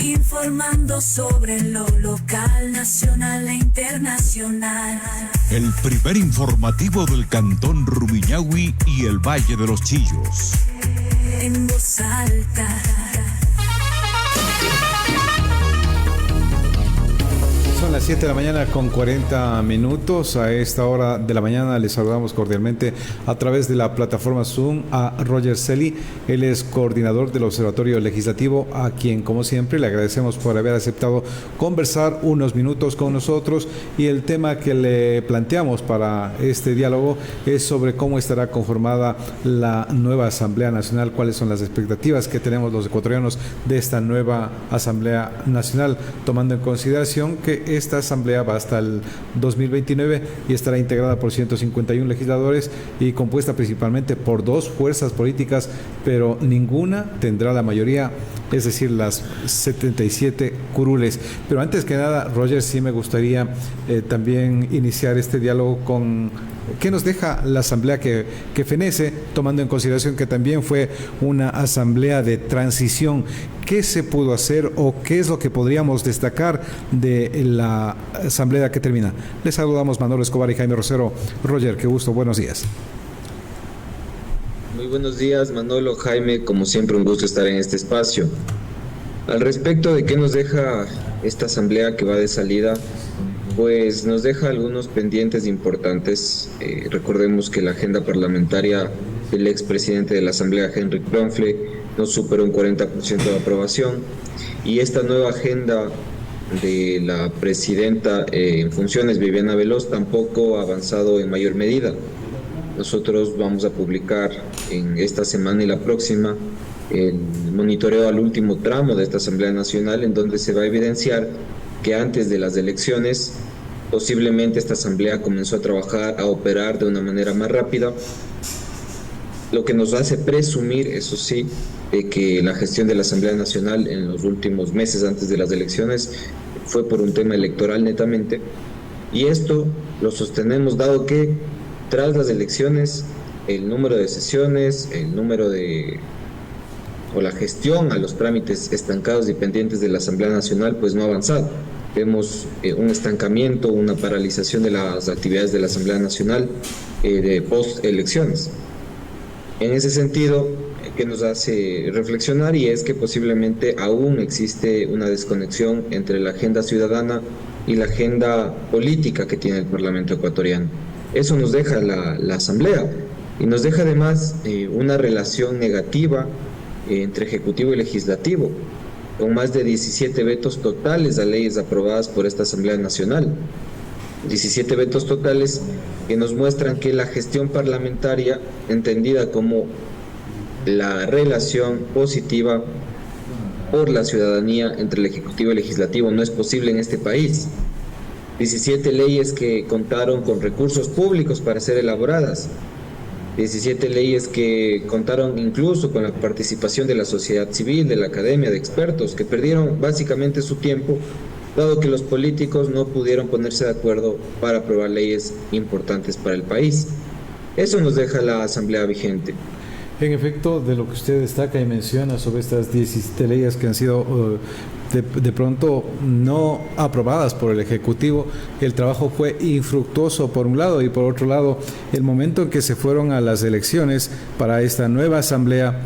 Informando sobre lo local, nacional e internacional. El primer informativo del Cantón Rumiñahui y el Valle de los Chillos. En voz alta. Son las 7 de la mañana con 40 minutos. A esta hora de la mañana les saludamos cordialmente a través de la plataforma Zoom a Roger Celi. Él es coordinador del Observatorio Legislativo, a quien, como siempre, le agradecemos por haber aceptado conversar unos minutos con nosotros. Y el tema que le planteamos para este diálogo es sobre cómo estará conformada la nueva Asamblea Nacional, cuáles son las expectativas que tenemos los ecuatorianos de esta nueva Asamblea Nacional, tomando en consideración que esta asamblea va hasta el 2029 y estará integrada por 151 legisladores y compuesta principalmente por 2 fuerzas políticas, pero ninguna tendrá la mayoría, es decir, las 77 curules. Pero antes que nada, Roger, sí me gustaría también iniciar este diálogo con qué nos deja la asamblea que fenece, tomando en consideración que también fue una asamblea de transición. ¿Qué se pudo hacer o qué es lo que podríamos destacar de la asamblea que termina? Les saludamos Manolo Escobar y Jaime Rosero. Roger, qué gusto, buenos días. Muy buenos días, Manolo, Jaime, como siempre un gusto estar en este espacio. Al respecto de qué nos deja esta asamblea que va de salida, pues nos deja algunos pendientes importantes. Recordemos que la agenda parlamentaria del expresidente de la asamblea, Henrik Bronfle, no superó un 40% de aprobación, y esta nueva agenda de la presidenta en funciones, Viviana Veloz, tampoco ha avanzado en mayor medida. Nosotros vamos a publicar en esta semana y la próxima el monitoreo al último tramo de esta Asamblea Nacional, en donde se va a evidenciar que antes de las elecciones posiblemente esta asamblea comenzó a trabajar, a operar de una manera más rápida, lo que nos hace presumir, eso sí, de que la gestión de la Asamblea Nacional en los últimos meses antes de las elecciones fue por un tema electoral netamente, y esto lo sostenemos dado que tras las elecciones el número de sesiones, la gestión a los trámites estancados y pendientes de la Asamblea Nacional pues no ha avanzado. Vemos un estancamiento, una paralización de las actividades de la Asamblea Nacional de post-elecciones. En ese sentido, que nos hace reflexionar, y es que posiblemente aún existe una desconexión entre la agenda ciudadana y la agenda política que tiene el Parlamento ecuatoriano. Eso nos deja la Asamblea, y nos deja además una relación negativa entre Ejecutivo y Legislativo, con más de 17 vetos totales a leyes aprobadas por esta Asamblea Nacional. 17 vetos totales que nos muestran que la gestión parlamentaria, entendida como la relación positiva por la ciudadanía entre el Ejecutivo y el Legislativo, no es posible en este país. 17 leyes que contaron con recursos públicos para ser elaboradas. 17 leyes que contaron incluso con la participación de la sociedad civil, de la academia, de expertos, que perdieron básicamente su tiempo, dado que los políticos no pudieron ponerse de acuerdo para aprobar leyes importantes para el país. Eso nos deja la asamblea vigente. En efecto, de lo que usted destaca y menciona sobre estas 17 leyes que han sido de pronto no aprobadas por el Ejecutivo, el trabajo fue infructuoso por un lado, y por otro lado, el momento en que se fueron a las elecciones para esta nueva asamblea,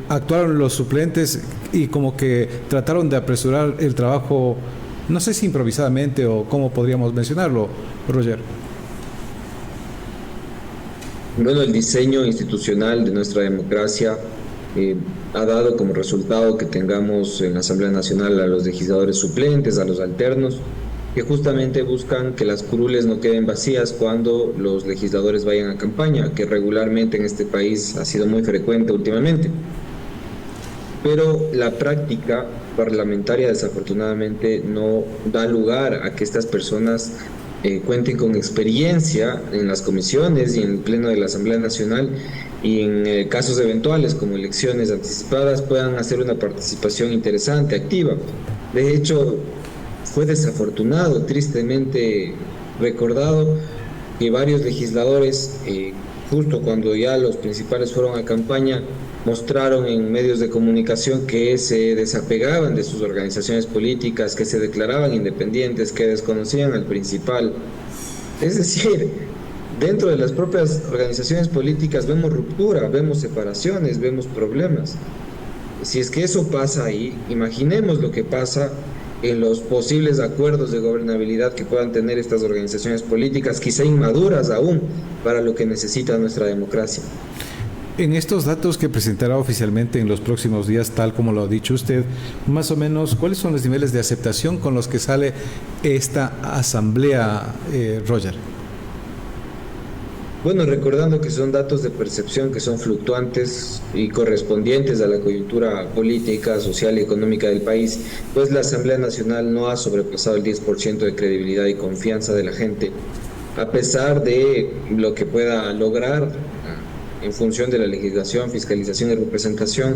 actuaron los suplentes y como que trataron de apresurar el trabajo, no sé si improvisadamente o cómo podríamos mencionarlo, Roger. Bueno, el diseño institucional de nuestra democracia ha dado como resultado que tengamos en la Asamblea Nacional a los legisladores suplentes, a los alternos, que justamente buscan que las curules no queden vacías cuando los legisladores vayan a campaña, que regularmente en este país ha sido muy frecuente últimamente. Pero la práctica parlamentaria desafortunadamente no da lugar a que estas personas cuenten con experiencia en las comisiones y en el pleno de la Asamblea Nacional, y en casos eventuales como elecciones anticipadas puedan hacer una participación interesante, activa. De hecho, fue desafortunado, tristemente recordado, que varios legisladores, justo cuando ya los principales fueron a campaña, mostraron en medios de comunicación que se desapegaban de sus organizaciones políticas, que se declaraban independientes, que desconocían al principal. Es decir, dentro de las propias organizaciones políticas vemos ruptura, vemos separaciones, vemos problemas. Si es que eso pasa ahí, imaginemos lo que pasa en los posibles acuerdos de gobernabilidad que puedan tener estas organizaciones políticas, quizá inmaduras aún para lo que necesita nuestra democracia. En estos datos que presentará oficialmente en los próximos días, tal como lo ha dicho usted, más o menos, ¿cuáles son los niveles de aceptación con los que sale esta asamblea, Roger? Bueno, recordando que son datos de percepción que son fluctuantes y correspondientes a la coyuntura política, social y económica del país, pues la Asamblea Nacional no ha sobrepasado el 10% de credibilidad y confianza de la gente, a pesar de lo que pueda lograr en función de la legislación, fiscalización y representación.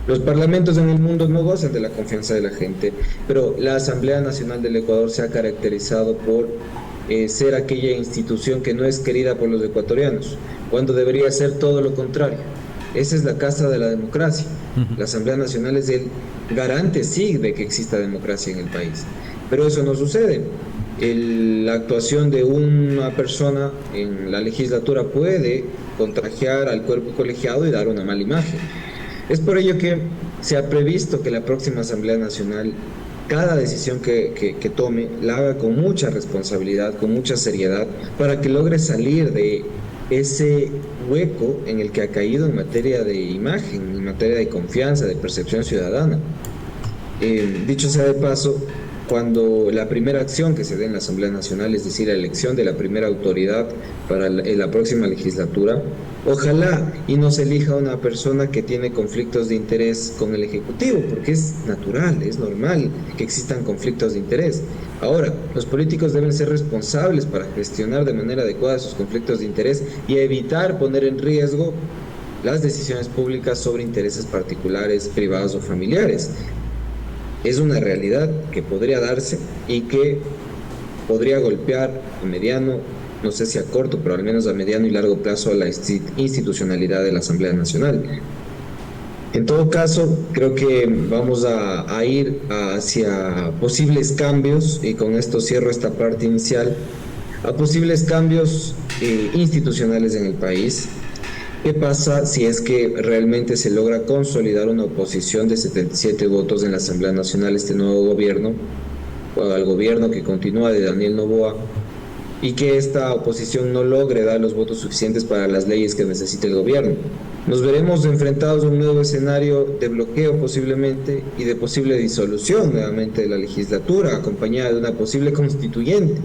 Los parlamentos en el mundo no gozan de la confianza de la gente, pero la Asamblea Nacional del Ecuador se ha caracterizado por ser aquella institución que no es querida por los ecuatorianos, cuando debería ser todo lo contrario. Esa es la casa de la democracia. La Asamblea Nacional es el garante, sí, de que exista democracia en el país. Pero eso no sucede. La actuación de una persona en la legislatura puede contagiar al cuerpo colegiado y dar una mala imagen. Es por ello que se ha previsto que la próxima Asamblea Nacional, cada decisión que tome, la haga con mucha responsabilidad, con mucha seriedad, para que logre salir de ese hueco en el que ha caído en materia de imagen, en materia de confianza, de percepción ciudadana. Dicho sea de paso, cuando la primera acción que se dé en la Asamblea Nacional, es decir, la elección de la primera autoridad para la próxima legislatura, ojalá y no se elija una persona que tiene conflictos de interés con el Ejecutivo, porque es natural, es normal que existan conflictos de interés. Ahora, los políticos deben ser responsables para gestionar de manera adecuada esos conflictos de interés y evitar poner en riesgo las decisiones públicas sobre intereses particulares, privados o familiares. Es una realidad que podría darse y que podría golpear a mediano, no sé si a corto, pero al menos a mediano y largo plazo a la institucionalidad de la Asamblea Nacional. En todo caso, creo que vamos a ir hacia posibles cambios, y con esto cierro esta parte inicial, a posibles cambios institucionales en el país. ¿Qué pasa si es que realmente se logra consolidar una oposición de 77 votos en la Asamblea Nacional, este nuevo gobierno, o al gobierno que continúa de Daniel Noboa, y que esta oposición no logre dar los votos suficientes para las leyes que necesita el gobierno? Nos veremos enfrentados a un nuevo escenario de bloqueo posiblemente y de posible disolución nuevamente de la legislatura, acompañada de una posible constituyente.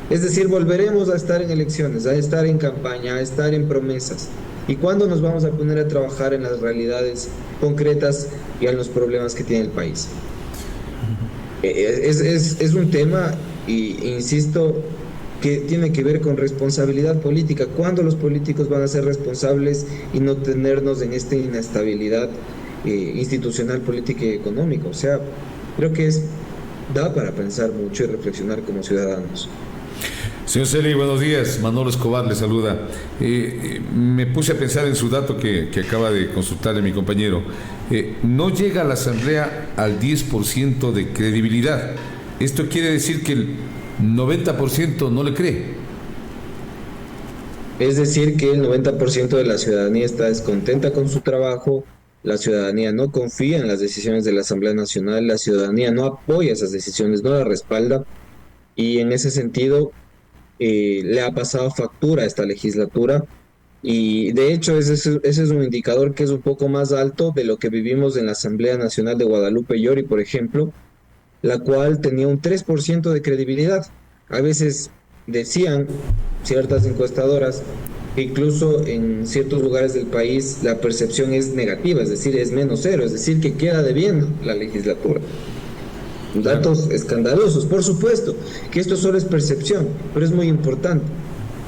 Es decir, volveremos a estar en elecciones, a estar en campaña, a estar en promesas. ¿Y cuándo nos vamos a poner a trabajar en las realidades concretas y en los problemas que tiene el país? Es un tema, insisto, que tiene que ver con responsabilidad política. ¿Cuándo los políticos van a ser responsables y no tenernos en esta inestabilidad institucional, política y económica? O sea, creo que da para pensar mucho y reflexionar como ciudadanos. Señor Celi, buenos días. Manolo Escobar le saluda. Me puse a pensar en su dato que acaba de consultarle mi compañero. No llega a la Asamblea al 10% de credibilidad. Esto quiere decir que el 90% no le cree. Es decir, que el 90% de la ciudadanía está descontenta con su trabajo, la ciudadanía no confía en las decisiones de la Asamblea Nacional, la ciudadanía no apoya esas decisiones, no las respalda, y en ese sentido le ha pasado factura a esta legislatura, y de hecho ese es un indicador que es un poco más alto de lo que vivimos en la Asamblea Nacional de Guadalupe Llori, por ejemplo, la cual tenía un 3% de credibilidad. A veces decían ciertas encuestadoras que incluso en ciertos lugares del país la percepción es negativa, es decir, es menos cero, es decir, que queda debiendo la legislatura. Datos escandalosos, por supuesto, que esto solo es percepción, pero es muy importante.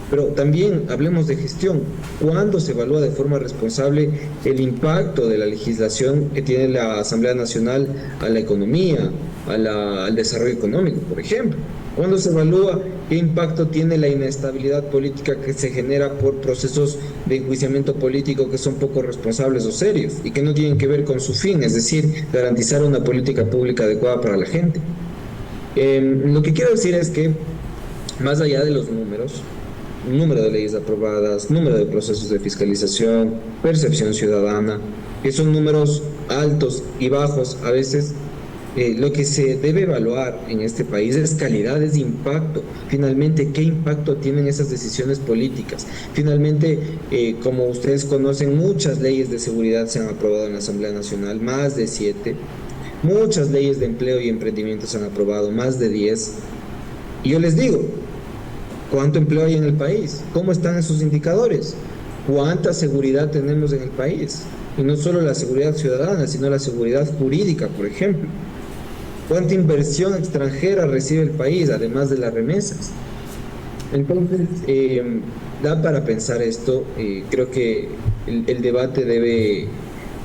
Pero también hablemos de gestión. ¿Cuándo se evalúa de forma responsable el impacto de la legislación que tiene la Asamblea Nacional a la economía, al desarrollo económico, por ejemplo? ¿Cuándo se evalúa qué impacto tiene la inestabilidad política que se genera por procesos de enjuiciamiento político que son poco responsables o serios y que no tienen que ver con su fin, es decir, garantizar una política pública adecuada para la gente? Lo que quiero decir es que, más allá de los números, número de leyes aprobadas, número de procesos de fiscalización, percepción ciudadana, que son números altos y bajos a veces, lo que se debe evaluar en este país es calidad, es impacto. Finalmente, ¿qué impacto tienen esas decisiones políticas? Finalmente, como ustedes conocen, muchas leyes de seguridad se han aprobado en la Asamblea Nacional, más de 7. Muchas leyes de empleo y emprendimiento se han aprobado, más de 10. Y yo les digo, ¿cuánto empleo hay en el país? ¿Cómo están esos indicadores? ¿Cuánta seguridad tenemos en el país? Y no solo la seguridad ciudadana, sino la seguridad jurídica, por ejemplo. ¿Cuánta inversión extranjera recibe el país, además de las remesas? Entonces, da para pensar esto. Creo que el debate debe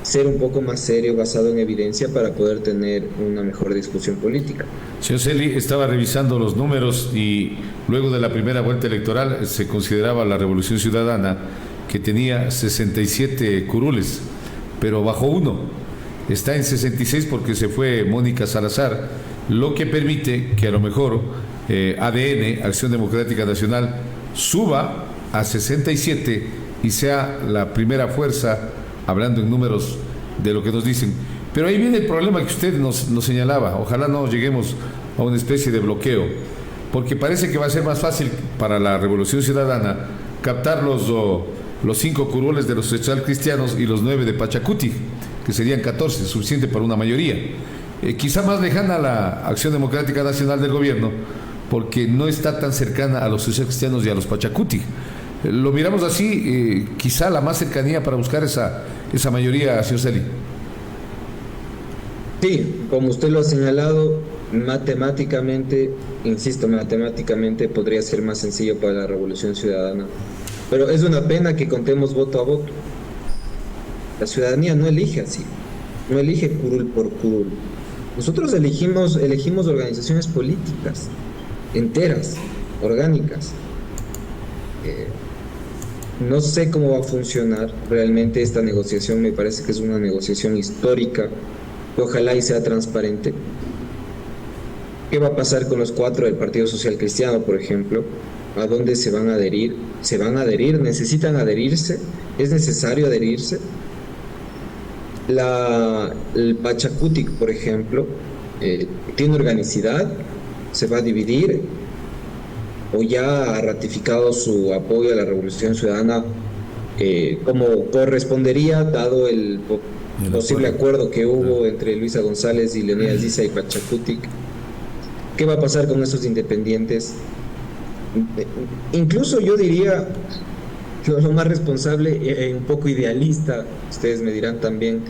ser un poco más serio, basado en evidencia, para poder tener una mejor discusión política. Señor Celi, estaba revisando los números y luego de la primera vuelta electoral se consideraba la Revolución Ciudadana que tenía 67 curules, pero bajó uno. Está en 66 porque se fue Mónica Salazar, lo que permite que a lo mejor ADN, Acción Democrática Nacional, suba a 67 y sea la primera fuerza, hablando en números de lo que nos dicen. Pero ahí viene el problema que usted nos señalaba. Ojalá no lleguemos a una especie de bloqueo, porque parece que va a ser más fácil para la Revolución Ciudadana captar los 5 curules de los social cristianos y los 9 de Pachacuti, que serían 14, suficiente para una mayoría. Quizá más lejana a la Acción Democrática Nacional del gobierno, porque no está tan cercana a los social cristianos y a los Pachacuti. Lo miramos así, quizá la más cercanía para buscar esa mayoría, señor Celi. Sí, como usted lo ha señalado, matemáticamente, insisto, matemáticamente podría ser más sencillo para la Revolución Ciudadana. Pero es una pena que contemos voto a voto. La ciudadanía no elige así, no elige curul por curul. Nosotros elegimos organizaciones políticas, enteras, orgánicas. No sé cómo va a funcionar realmente esta negociación. Me parece que es una negociación histórica, que ojalá y sea transparente. ¿Qué va a pasar con los 4 del Partido Social Cristiano, por ejemplo? ¿A dónde se van a adherir? ¿Se van a adherir? ¿Necesitan adherirse? ¿Es necesario adherirse? El Pachacutic, por ejemplo, tiene organicidad, se va a dividir, o ya ha ratificado su apoyo a la Revolución Ciudadana como correspondería, dado el posible acuerdo que hubo entre Luisa González y Leonidas Diza y Pachacutic. ¿Qué va a pasar con esos independientes? Incluso yo diría lo más responsable, un poco idealista, ustedes me dirán también,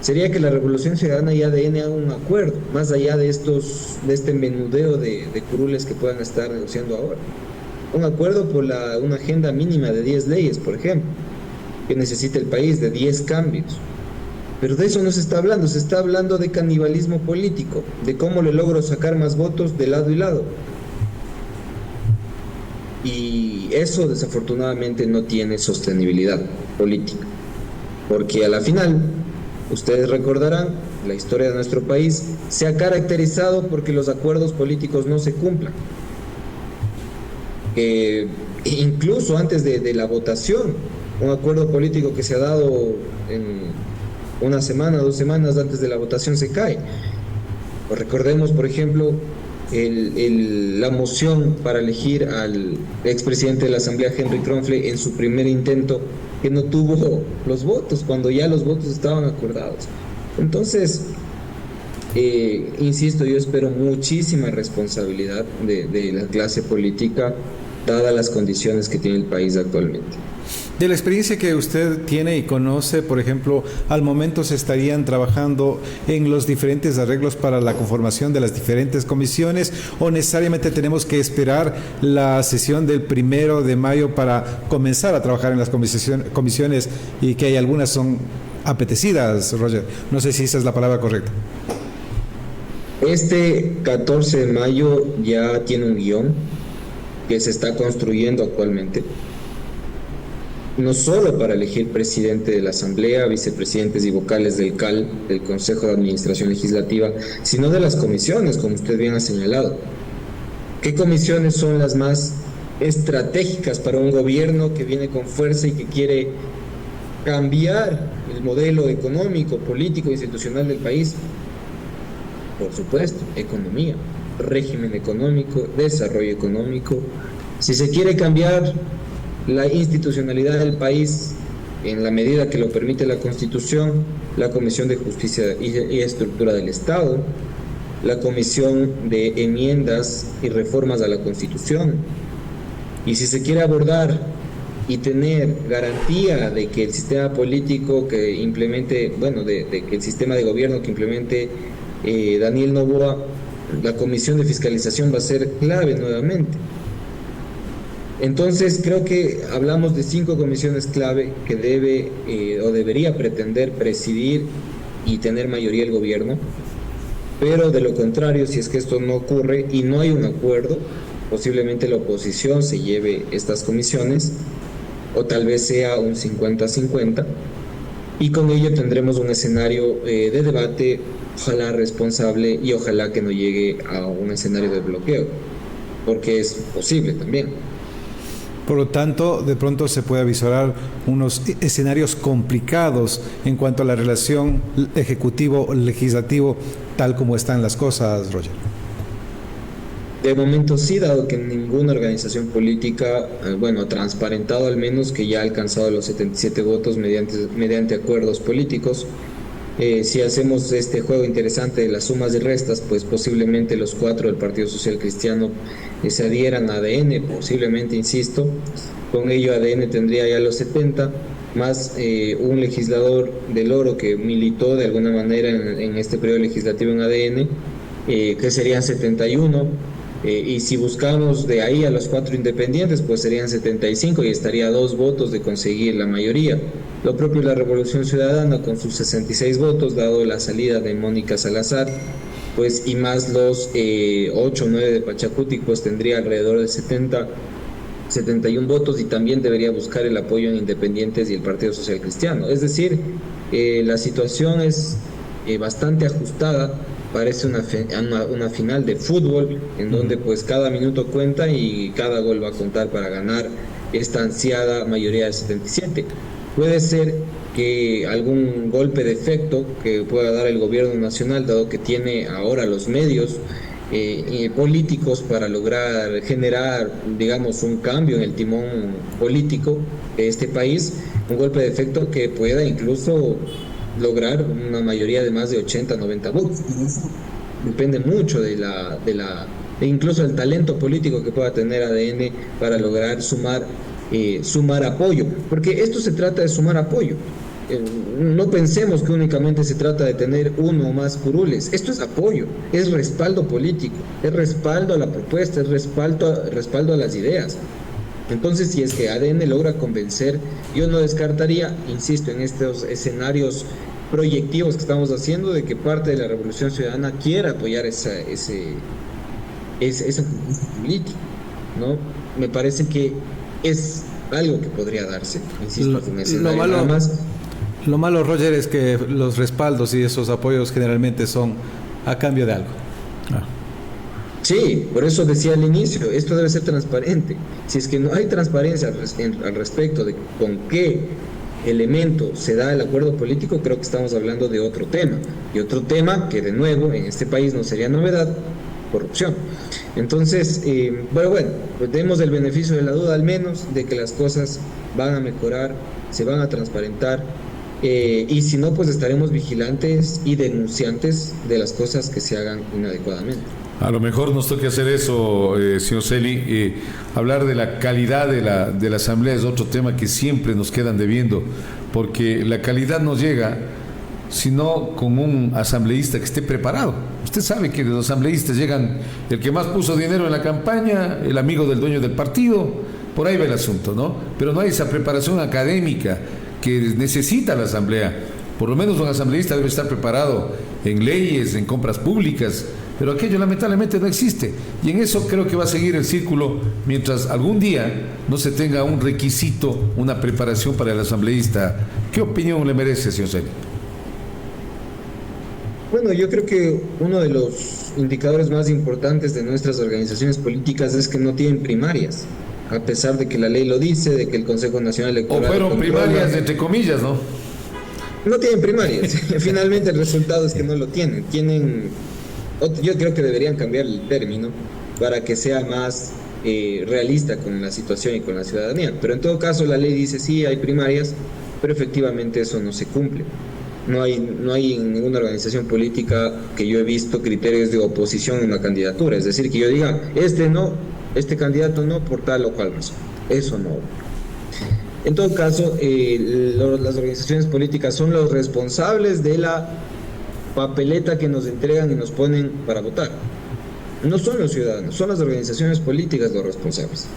sería que la Revolución Ciudadana y ADN hagan un acuerdo, más allá de este menudeo de curules que puedan estar negociando ahora. Un acuerdo por una agenda mínima de 10 leyes, por ejemplo, que necesita el país, de 10 cambios. Pero de eso no se está hablando, se está hablando de canibalismo político, de cómo le logro sacar más votos de lado y lado. Y eso desafortunadamente no tiene sostenibilidad política, porque a la final, ustedes recordarán, la historia de nuestro país se ha caracterizado porque los acuerdos políticos no se cumplan. Incluso antes de la votación, un acuerdo político que se ha dado en una semana, 2 semanas antes de la votación se cae. Recordemos, por ejemplo, la moción para elegir al expresidente de la Asamblea, Henry Kronfle, en su primer intento, que no tuvo los votos, cuando ya los votos estaban acordados. Entonces, insisto, yo espero muchísima responsabilidad de la clase política, dadas las condiciones que tiene el país actualmente. De la experiencia que usted tiene y conoce, por ejemplo, al momento se estarían trabajando en los diferentes arreglos para la conformación de las diferentes comisiones, o necesariamente tenemos que esperar la sesión del 1 de mayo para comenzar a trabajar en las comisiones, y que hay algunas son apetecidas, Roger. No sé si esa es la palabra correcta. Este 14 de mayo ya tiene un guión que se está construyendo actualmente, no solo para elegir presidente de la Asamblea, vicepresidentes y vocales del CAL, del Consejo de Administración Legislativa, sino de las comisiones, como usted bien ha señalado. ¿Qué comisiones son las más estratégicas para un gobierno que viene con fuerza y que quiere cambiar el modelo económico, político, institucional del país? Por supuesto, economía, régimen económico, desarrollo económico. Si se quiere cambiar la institucionalidad del país en la medida que lo permite la Constitución, la Comisión de Justicia y Estructura del Estado, la Comisión de Enmiendas y Reformas a la Constitución. Y si se quiere abordar y tener garantía de que el sistema político que implemente, de que el sistema de gobierno que implemente Daniel Noboa, la Comisión de Fiscalización va a ser clave nuevamente. Entonces creo que hablamos de 5 comisiones clave que debe o debería pretender presidir y tener mayoría el gobierno, pero de lo contrario, si es que esto no ocurre y no hay un acuerdo, posiblemente la oposición se lleve estas comisiones, o tal vez sea un 50-50, y con ello tendremos un escenario de debate, ojalá responsable, y ojalá que no llegue a un escenario de bloqueo, porque es posible también. Por lo tanto, de pronto se puede avisorar unos escenarios complicados en cuanto a la relación ejecutivo-legislativo, tal como están las cosas, Roger. De momento sí, dado que ninguna organización política, ha transparentado al menos que ya ha alcanzado los 77 votos mediante acuerdos políticos. Si hacemos este juego interesante de las sumas y restas, pues posiblemente los 4 del Partido Social Cristiano se adhieran a ADN, posiblemente, insisto. Con ello ADN tendría ya los 70, más un legislador del Oro que militó de alguna manera en este periodo legislativo en ADN, que serían 71. Y si buscamos de ahí a los 4 independientes, pues serían 75 y estaría a 2 votos de conseguir la mayoría. Lo propio la Revolución Ciudadana con sus 66 votos, dado la salida de Mónica Salazar, pues y más los 8 o 9 de Pachacuti, pues tendría alrededor de 71 votos, y también debería buscar el apoyo en independientes y el Partido Social Cristiano. Es decir, la situación es bastante ajustada. Parece una final de fútbol en donde pues cada minuto cuenta y cada gol va a contar para ganar esta ansiada mayoría de 77. Puede ser que algún golpe de efecto que pueda dar el gobierno nacional, dado que tiene ahora los medios políticos para lograr generar, digamos, un cambio en el timón político de este país, un golpe de efecto que pueda incluso lograr una mayoría de más de 80-90 votos. Depende mucho de incluso el talento político que pueda tener ADN para lograr sumar apoyo, porque esto se trata de sumar apoyo. No pensemos que únicamente se trata de tener uno o más curules. Esto es apoyo, es respaldo político, es respaldo a la propuesta, es respaldo a las ideas. Entonces, si es que ADN logra convencer, yo no descartaría, insisto, en estos escenarios proyectivos que estamos haciendo, de que parte de la Revolución Ciudadana quiera apoyar esa política, ¿no? Me parece que es algo que podría darse, insisto, en ese escenario. Lo malo, Roger, es que los respaldos y esos apoyos generalmente son a cambio de algo. Sí, por eso decía al inicio, esto debe ser transparente. Si es que no hay transparencia al respecto de con qué elemento se da el acuerdo político, creo que estamos hablando de otro tema. Y otro tema que, de nuevo, en este país no sería novedad: corrupción. Entonces, pues demos el beneficio de la duda, al menos, de que las cosas van a mejorar, se van a transparentar, y si no, pues estaremos vigilantes y denunciantes de las cosas que se hagan inadecuadamente. A lo mejor nos toca hacer eso, señor Celi. Hablar de la calidad de la asamblea es otro tema que siempre nos quedan debiendo, porque la calidad no llega sino con un asambleísta que esté preparado. Usted sabe que los asambleístas llegan el que más puso dinero en la campaña, el amigo del dueño del partido, por ahí va el asunto, ¿no? Pero no hay esa preparación académica que necesita la asamblea. Por lo menos un asambleísta debe estar preparado en leyes, en compras públicas, pero aquello lamentablemente no existe. Y en eso creo que va a seguir el círculo mientras algún día no se tenga un requisito, una preparación para el asambleísta. ¿Qué opinión le merece, señor Celi? Bueno, yo creo que uno de los indicadores más importantes de nuestras organizaciones políticas es que no tienen primarias, a pesar de que la ley lo dice, de que el Consejo Nacional Electoral... O fueron primarias, entre comillas, ¿no? No tienen primarias. Finalmente el resultado es que no lo tienen. Yo creo que deberían cambiar el término para que sea más realista con la situación y con la ciudadanía. Pero en todo caso la ley dice sí, hay primarias, pero efectivamente eso no se cumple. No hay en ninguna organización política que yo he visto criterios de oposición en una candidatura. Es decir, que yo diga, este candidato no por tal o cual razón. Eso no. En todo caso, las organizaciones políticas son los responsables de la papeleta que nos entregan y nos ponen para votar. No son los ciudadanos, son las organizaciones políticas los responsables.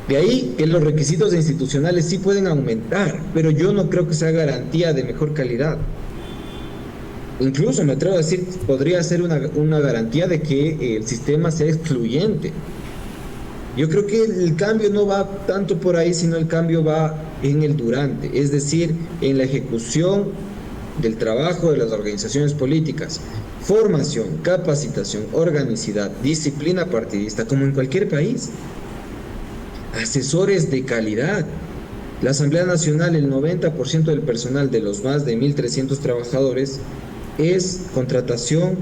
De ahí que los requisitos institucionales sí pueden aumentar, pero yo no creo que sea garantía de mejor calidad. Incluso me atrevo a decir, podría ser una garantía de que el sistema sea excluyente. Yo creo que el cambio no va tanto por ahí, sino el cambio va en el durante, es decir, en la ejecución del trabajo de las organizaciones políticas. Formación, capacitación, organicidad, disciplina partidista, como en cualquier país. Asesores de calidad. La Asamblea Nacional, el 90% del personal de los más de 1.300 trabajadores es contratación,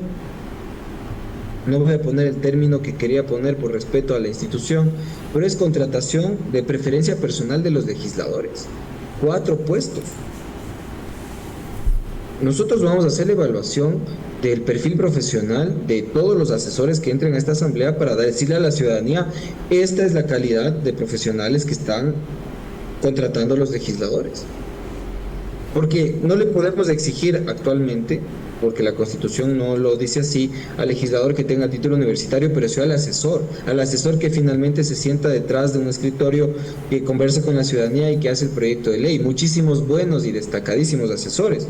no voy a poner el término que quería poner por respeto a la institución, pero es contratación de preferencia personal de los legisladores. 4 puestos. Nosotros vamos a hacer la evaluación del perfil profesional de todos los asesores que entren a esta asamblea para decirle a la ciudadanía, esta es la calidad de profesionales que están contratando los legisladores. Porque no le podemos exigir actualmente, porque la Constitución no lo dice así, al legislador que tenga título universitario, pero sí al asesor que finalmente se sienta detrás de un escritorio, que conversa con la ciudadanía y que hace el proyecto de ley. Muchísimos buenos y destacadísimos asesores,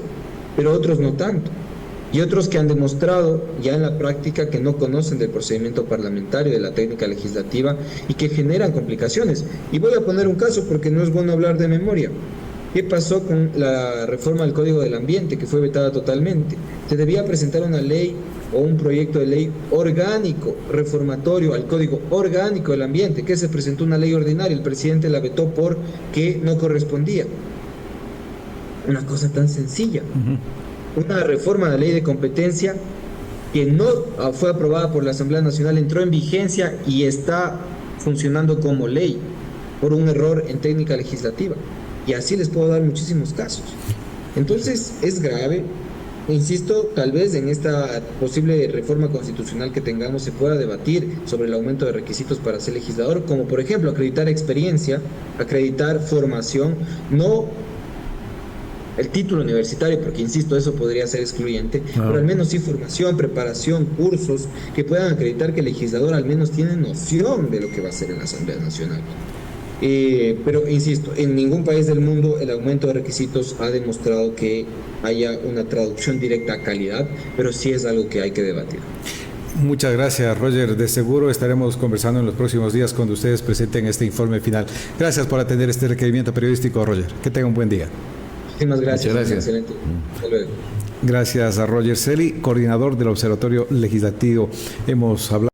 pero otros no tanto. Y otros que han demostrado ya en la práctica que no conocen del procedimiento parlamentario, de la técnica legislativa y que generan complicaciones. Y voy a poner un caso porque no es bueno hablar de memoria. ¿Qué pasó con la reforma del Código del Ambiente, que fue vetada totalmente? Se debía presentar una ley o un proyecto de ley orgánico, reformatorio al Código Orgánico del Ambiente, que se presentó una ley ordinaria, el presidente la vetó porque no correspondía. Una cosa tan sencilla. Una reforma de la ley de competencia que no fue aprobada por la Asamblea Nacional, entró en vigencia y está funcionando como ley por un error en técnica legislativa. Y así les puedo dar muchísimos casos. Entonces es grave. Insisto, tal vez en esta posible reforma constitucional que tengamos se pueda debatir sobre el aumento de requisitos para ser legislador, como por ejemplo acreditar experiencia, acreditar formación, no el título universitario, porque insisto, eso podría ser excluyente, pero al menos sí formación, preparación, cursos que puedan acreditar que el legislador al menos tiene noción de lo que va a hacer en la Asamblea Nacional. Pero insisto, en ningún país del mundo el aumento de requisitos ha demostrado que haya una traducción directa a calidad, pero sí es algo que hay que debatir. Muchas gracias, Roger. De seguro estaremos conversando en los próximos días cuando ustedes presenten este informe final. Gracias por atender este requerimiento periodístico, Roger. Que tenga un buen día. Muchísimas gracias. Muchas gracias. Excelente. Hasta luego. Gracias a Roger Celi, coordinador del Observatorio Legislativo. Hemos hablado